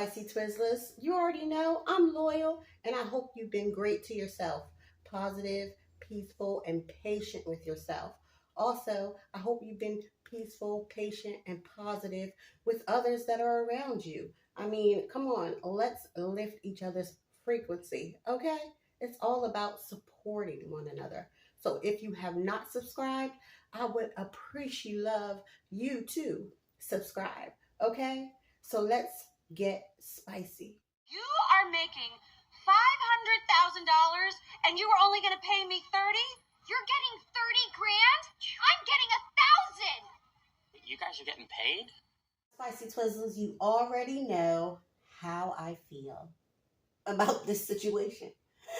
Spicy Twizzlers. You already know I'm loyal, and I hope you've been great to yourself. Positive, peaceful, and patient with yourself. Also, I hope you've been peaceful, patient, and positive with others that are around you. I mean, come on, let's lift each other's frequency, okay? It's all about supporting one another. So if you have not subscribed, I would appreciate love you to subscribe, okay? So let's get spicy. You are making $500,000 and you were only going to pay me 30? You're getting 30 grand? I'm getting 1,000. You guys are getting paid? Spicy Twizzlers, you already know how I feel about this situation.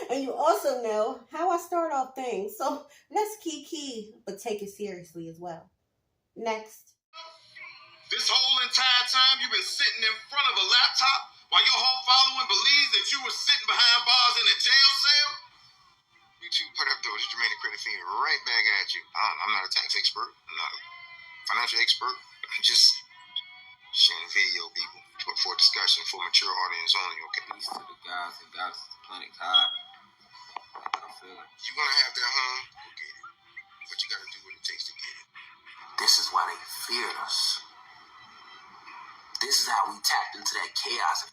And you also know how I start off things. So let's kiki, but take it seriously as well. Next. This whole entire time you've been sitting in front of a laptop while your whole following believes that you were sitting behind bars in a jail cell? You two put up those Jermaine credit fee right back at you. I'm not a tax expert. I'm not a financial expert. I'm just sharing video, people, for discussion, for mature audience only, okay? Peace to the guys and goddesses of Planet Kai. I'm feeling. You're going to have that home, go get it. But you got to do what it takes to get it. This is why they feared us. This is how we tapped into that chaos.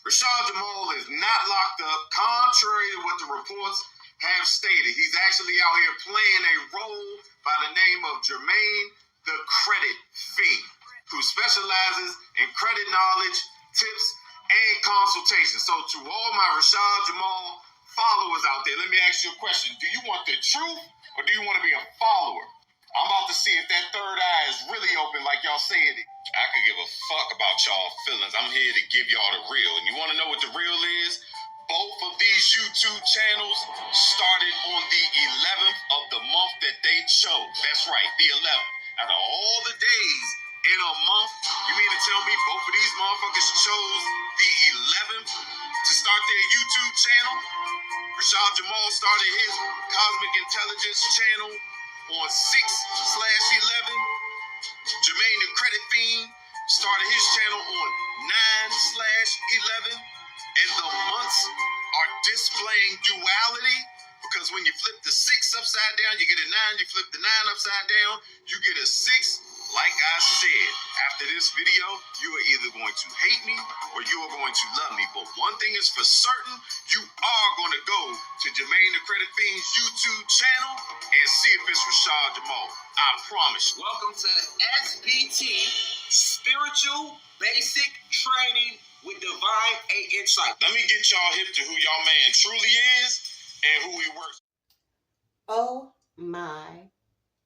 Rashad Jamal is not locked up, contrary to what the reports have stated. He's actually out here playing a role by the name of Jermaine the Credit Fiend, who specializes in credit knowledge, tips, and consultation. So to all my Rashad Jamal followers out there, let me ask you a question. Do you want the truth or do you want to be a follower? I'm about to see if that third eye is really open like y'all say it. I could give a fuck about y'all feelings. I'm here to give y'all the real. And you want to know what the real is? Both of these YouTube channels started on the 11th of the month that they chose. That's right, the 11th. Out of all the days in a month, you mean to tell me both of these motherfuckers chose the 11th to start their YouTube channel? Rashad Jamal started his Cosmic Intelligence channel on 6/11. Jermaine the Credit Fiend started his channel on 9/11. And the months are displaying duality, because when you flip the 6 upside down, you get a 9. You flip the 9 upside down, you get a 6. Like I said, after this video, you are either going to hate me or you are going to love me. But one thing is for certain, you are going to go to Jermaine the Credit Fiend's YouTube channel and see if it's Rashad Jamal. I promise you. Welcome to SBT, Spiritual Basic Training with Divine A Insight. Let me get y'all hip to who y'all man truly is and who he works. Oh my.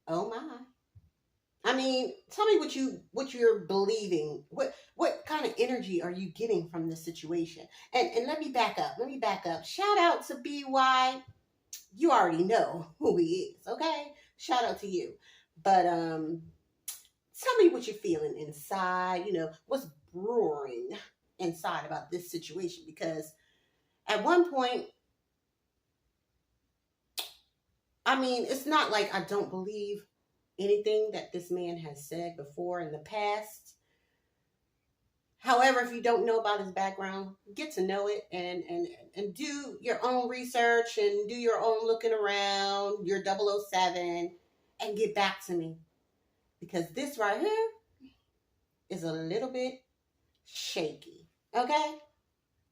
Oh my. I mean, tell me what you're believing. What kind of energy are you getting from this situation? And let me back up. Shout out to BY. You already know who he is, okay? Shout out to you. But tell me what you're feeling inside, what's brewing inside about this situation, because at one point, I mean, it's not like I don't believe anything that this man has said before in the past. However, if you don't know about his background, get to know it and do your own research and do your own looking around, your 007, and get back to me. Because this right here is a little bit shaky. Okay?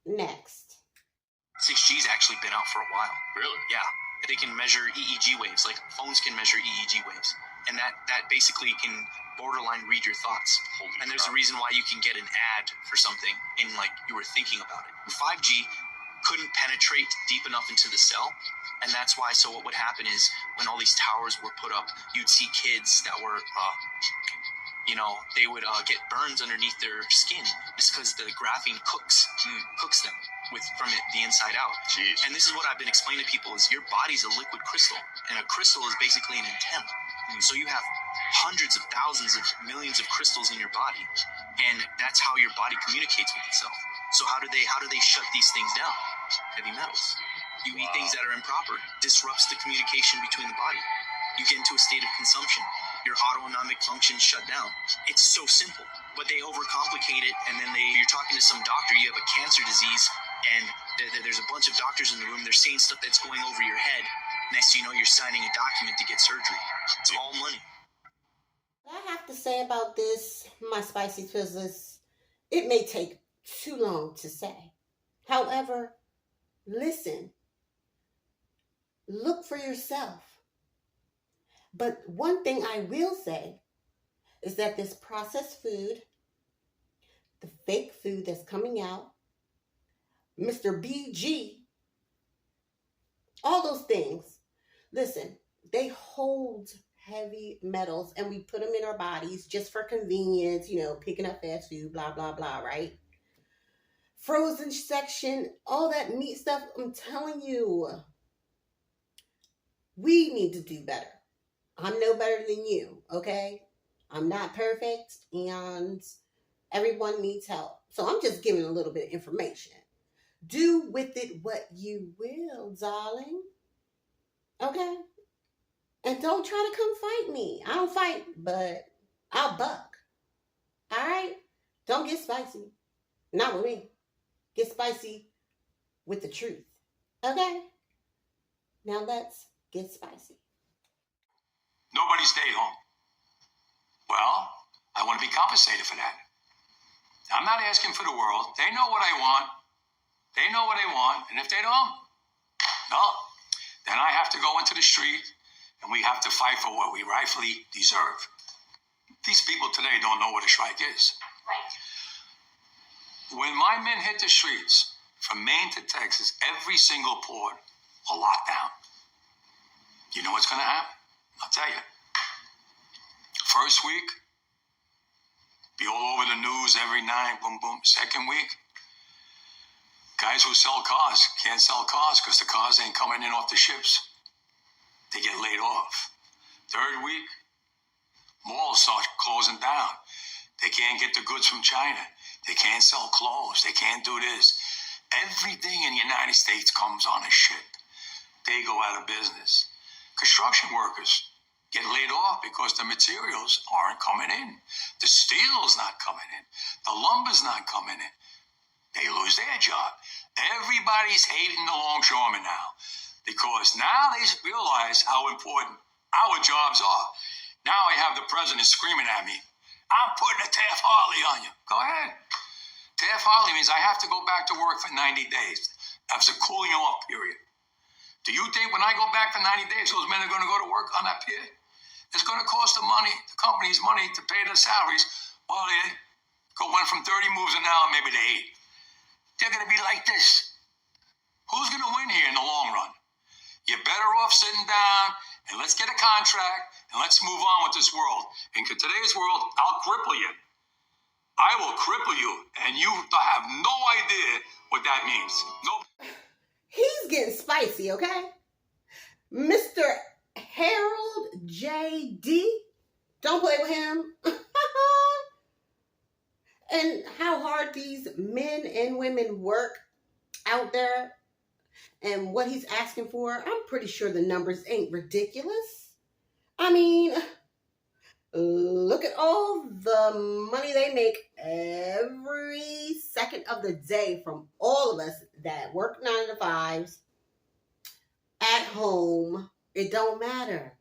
Next. 6G's actually been out for a while. Really? Yeah. They can measure EEG waves, like phones can measure EEG waves. And that basically can borderline read your thoughts. And there's a reason why you can get an ad for something and like you were thinking about it. 5G couldn't penetrate deep enough into the cell. And that's why, so what would happen is when all these towers were put up, you'd see kids that were, they would get burns underneath their skin just because the graphene cooks them from the inside out. Jeez. And this is what I've been explaining to people is your body's a liquid crystal, and a crystal is basically an antenna. So you have hundreds of thousands of millions of crystals in your body, and that's how your body communicates with itself. So how do they shut these things down? Heavy metals. You eat things that are improper, disrupts the communication between the body. You get into a state of consumption. your autonomic functions shut down. It's so simple, but they overcomplicate it, and then you're talking to some doctor, you have a cancer disease, and there's a bunch of doctors in the room, they're saying stuff that's going over your head. Next thing you know, you're signing a document to get surgery. It's all money. What I have to say about this, my spicy Twizzlers, it may take too long to say. However, listen, look for yourself. But one thing I will say is that this processed food, the fake food that's coming out, Mr. BG, all those things, listen, they hold heavy metals and we put them in our bodies just for convenience, picking up fast food, blah, blah, blah, right? Frozen section, all that meat stuff, I'm telling you, we need to do better. I'm no better than you, okay? I'm not perfect and everyone needs help. So I'm just giving a little bit of information. Do with it what you will, darling. Okay? And don't try to come fight me. I don't fight, but I'll buck. All right? Don't get spicy. Not with me. Get spicy with the truth. Okay? Now let's get spicy. Nobody stayed home. Well, I want to be compensated for that. I'm not asking for the world. They know what I want. They know what I want. And if they don't, no, then I have to go into the street and we have to fight for what we rightfully deserve. These people today don't know what a strike is. Right. When my men hit the streets, from Maine to Texas, every single port will lock down. You know what's going to happen? I'll tell you. First week, be all over the news every night, boom, boom. Second week, guys who sell cars can't sell cars because the cars ain't coming in off the ships. They get laid off. Third week, malls start closing down. They can't get the goods from China. They can't sell clothes. They can't do this. Everything in the United States comes on a ship. They go out of business. Construction workers get laid off because the materials aren't coming in. The steel's not coming in. The lumber's not coming in. They lose their job. Everybody's hating the longshoremen now because now they realize how important our jobs are. Now I have the president screaming at me, I'm putting a Taft Hartley on you. Go ahead. Taft Hartley means I have to go back to work for 90 days. That's a cooling off period. Do you think when I go back for 90 days, those men are going to go to work on that pier? It's going to cost the companies money to pay their salaries while they went from 30 moves an hour maybe to 8. They're going to be like this. Who's going to win here in the long run? You're better off sitting down and let's get a contract and let's move on with this world. In today's world, I'll cripple you. I will cripple you, and you have no idea what that means. Nope. He's getting spicy, okay? Mr. Harold J.D. Don't play with him. And how hard these men and women work out there and what he's asking for, I'm pretty sure the numbers ain't ridiculous. I mean, look at all the money they make every second of the day from all of us that work 9 to 5s at home. It don't matter.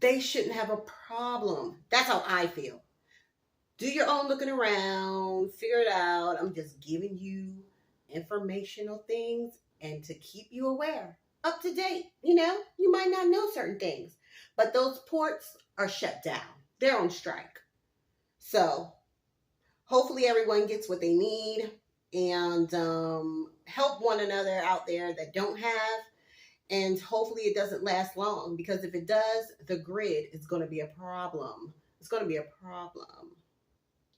They shouldn't have a problem. That's how I feel. Do your own looking around, figure it out. I'm just giving you informational things and to keep you aware, up to date. You might not know certain things, but those ports are shut down. They're on strike. So hopefully everyone gets what they need and help one another out there that don't have. And hopefully it doesn't last long, because if it does, the grid is going to be a problem. It's going to be a problem.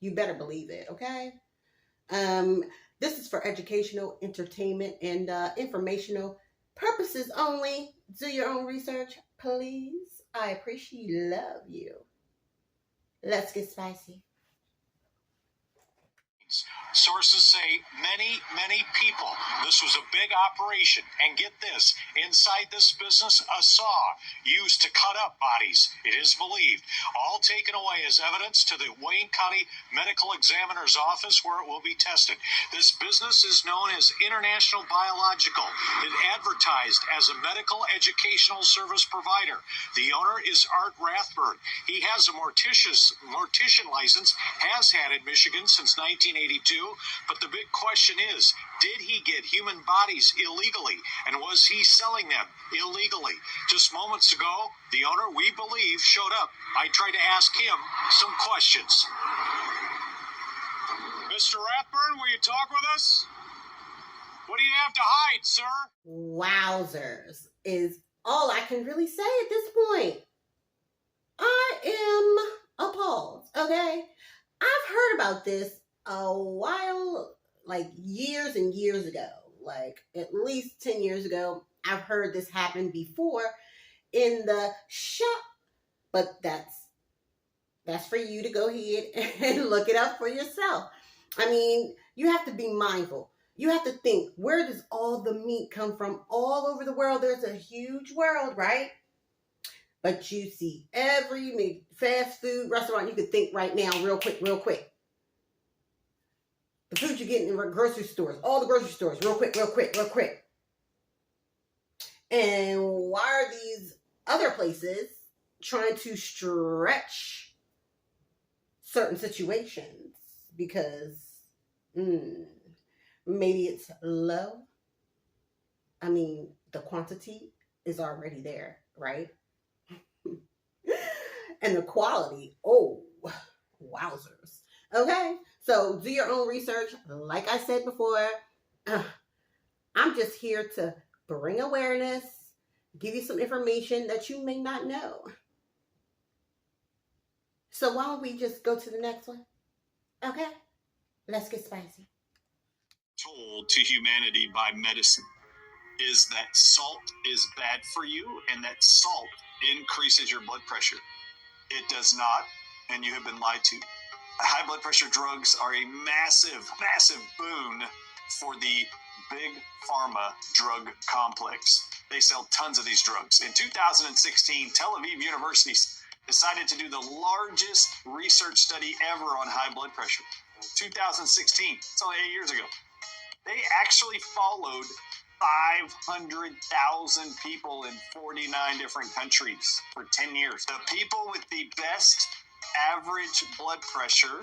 You better believe it, okay? This is for educational, entertainment, and informational purposes only. Do your own research, please. I appreciate love you. Let's get spicy. Sources say many, many people. This was a big operation. And get this, inside this business, a saw used to cut up bodies, it is believed, all taken away as evidence to the Wayne County Medical Examiner's Office where it will be tested. This business is known as International Biological. It advertised as a medical educational service provider. The owner is Art Rathburn. He has a mortician license, has had in Michigan since 1982, but the big question is, did he get human bodies illegally, and was he selling them illegally? Just moments ago, the owner, we believe, showed up. I tried to ask him some questions. Mr. Rathburn, will you talk with us? What do you have to hide, sir? Wowzers is all I can really say at this point. I am appalled, okay? I've heard about this a while, like years and years ago, like at least 10 years ago. I've heard this happen before in the shop, but that's for you to go ahead and look it up for yourself. I mean, you have to be mindful. You have to think, where does all the meat come from all over the world? There's a huge world, right? But you see every fast food restaurant you could think right now, real quick. The food you get in the grocery stores, all the grocery stores, real quick. And why are these other places trying to stretch certain situations? Because maybe it's low. I mean, the quantity is already there, right? And the quality, oh, wowzers. Okay, so do your own research. Like I said before, I'm just here to bring awareness, give you some information that you may not know. So why don't we just go to the next one? Okay, let's get spicy. Told to humanity by medicine is that salt is bad for you and that salt increases your blood pressure. It does not, and you have been lied to. High blood pressure drugs are a massive, massive boon for the big pharma drug complex. They sell tons of these drugs. In 2016, Tel Aviv University decided to do the largest research study ever on high blood pressure. 2016, it's only 8 years ago. They actually followed 500,000 people in 49 different countries for 10 years. The people with the best average blood pressure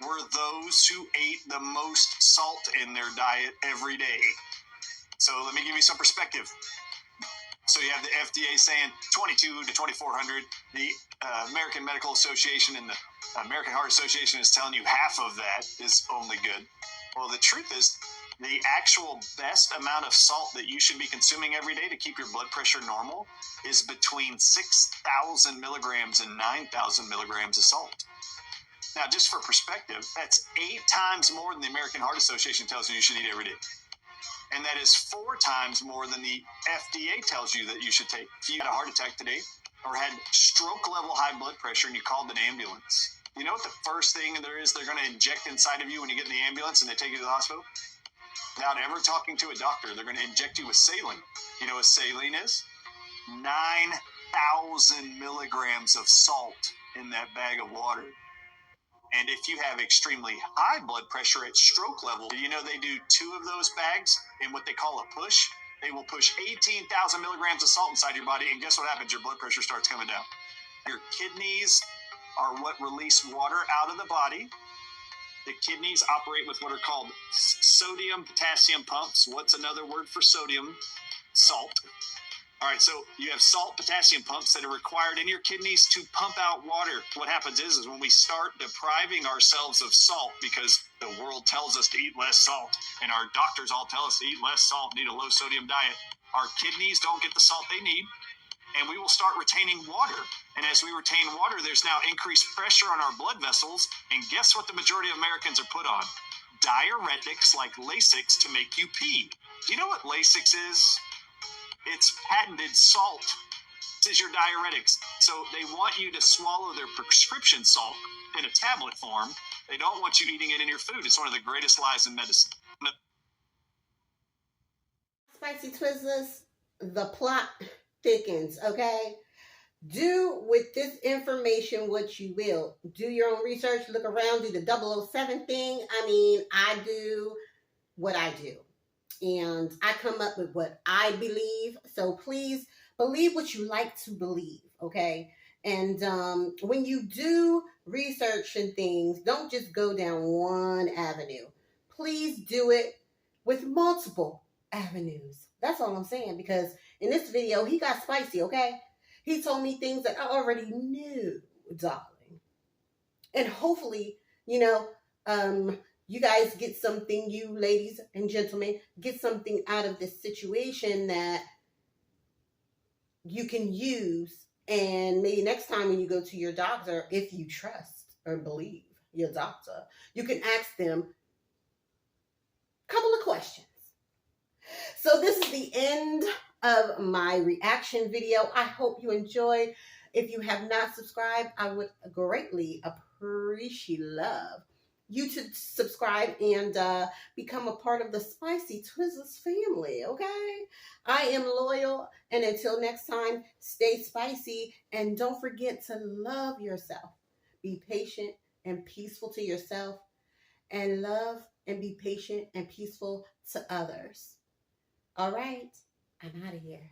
were those who ate the most salt in their diet every day. So let me give you some perspective. So you have the FDA saying 22 to 2,400. The American Medical Association and the American Heart Association is telling you half of that is only good. Well, the truth is, the actual best amount of salt that you should be consuming every day to keep your blood pressure normal is between 6,000 milligrams and 9,000 milligrams of salt. Now, just for perspective, that's 8 times more than the American Heart Association tells you should eat every day. And that is 4 times more than the FDA tells you that you should take. If you had a heart attack today or had stroke level high blood pressure and you called an ambulance, you know what the first thing there is they're going to inject inside of you when you get in the ambulance and they take you to the hospital? Without ever talking to a doctor, they're going to inject you with saline. You know what saline is? 9,000 milligrams of salt in that bag of water. And if you have extremely high blood pressure at stroke level, you know they do 2 of those bags in what they call a push? They will push 18,000 milligrams of salt inside your body, and guess what happens? Your blood pressure starts coming down. Your kidneys are what release water out of the body. The kidneys operate with what are called sodium-potassium pumps. What's another word for sodium? Salt. All right, so you have salt-potassium pumps that are required in your kidneys to pump out water. What happens is when we start depriving ourselves of salt, because the world tells us to eat less salt, and our doctors all tell us to eat less salt, need a low-sodium diet, our kidneys don't get the salt they need, and we will start retaining water. And as we retain water, there's now increased pressure on our blood vessels. And guess what the majority of Americans are put on? Diuretics like Lasix to make you pee. Do you know what Lasix is? It's patented salt is your diuretics. So they want you to swallow their prescription salt in a tablet form. They don't want you eating it in your food. It's one of the greatest lies in medicine. Spicy Twizzlers, the plot thickens, okay? Do with this information what you will. Do your own research, look around, do the 007 thing. I mean, I do what I do. And I come up with what I believe. So please believe what you like to believe, okay? And when you do research and things, don't just go down one avenue. Please do it with multiple avenues. That's all I'm saying, because in this video, he got spicy, okay? He told me things that I already knew, darling. And hopefully, you guys get something, you ladies and gentlemen, get something out of this situation that you can use. And maybe next time when you go to your doctor, if you trust or believe your doctor, you can ask them a couple of questions. So this is the end of my reaction video. I hope you enjoyed. If you have not subscribed, I would greatly appreciate you to subscribe and become a part of the Spicy Twizzlers family, okay? I am loyal, and until next time, stay spicy, and don't forget to love yourself. Be patient and peaceful to yourself, and love and be patient and peaceful to others. All right, I'm out of here.